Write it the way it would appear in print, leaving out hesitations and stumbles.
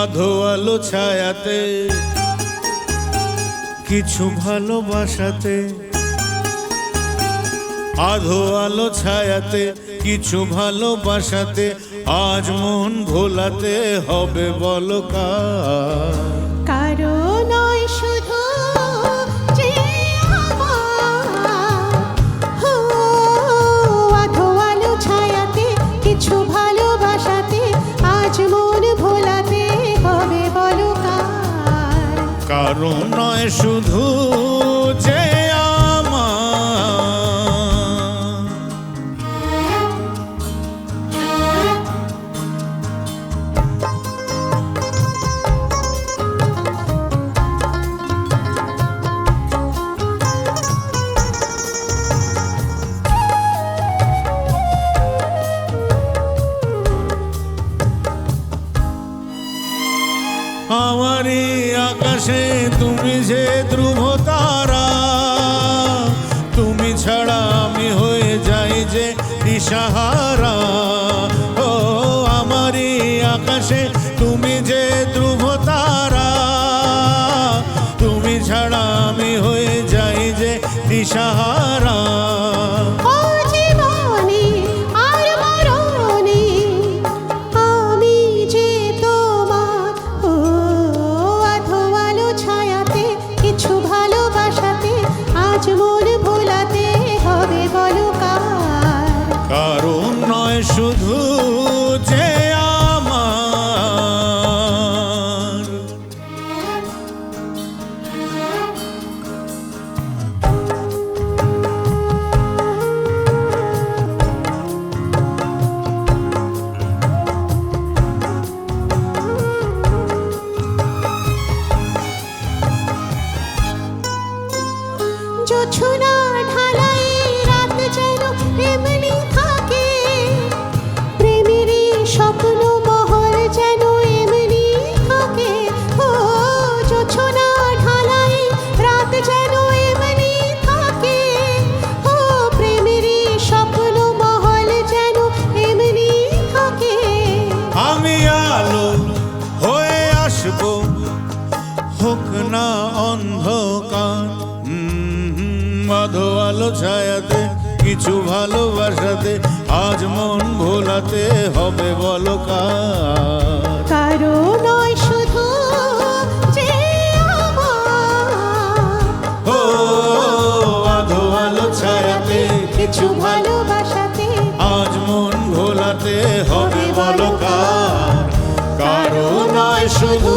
আধো আলো ছায়াতে কিছু ভালোবাসাতে, আধো আলো ছায়াতে কিছু ভালোবাসাতে আজ মন ভোলাতে হবে বলো কার? কারো নয় শুধু যে আধো আলো ছায়াতে কিছু ভালোবাসাতে আজ মন ভোলাতে হবে বলো কার? কারো নয় শুধু যে আমারই আকাশে তুমি যে ধ্রুব তারা, তুমি ছাড়া আমি হয়ে যাই যে দিশাহারা। ও আমারই আকাশে তুমি যে ধ্রুব তারা, তুমি ছাড়া আমি হয়ে যাই যে দিশাহারা। কারণ নয় শুধু যে আমার। জোছনা ঢালাই রাত যেন এমনি থাকে, প্রেমেরই স্বপ্ন মহল যেন এমনি থাকে। ও জোছনা ঢালাই রাত যেন এমনি থাকে, ও প্রেমেরই স্বপ্ন মহল যেন এমনি থাকে। আমি আলো হয়ে আসবো, হোক না অন্ধকার। আধো আলো ছায়াতে কিছু ভালোবাসাতে আজ মন ভোলাতে হবে বলো কার? কারো নয় শুধু যে আমার। ও আধো আলো ছায়াতে কিছু ভালোবাসাতে আজ মন ভোলাতে হবে বলো কার? কারো নয় শুধু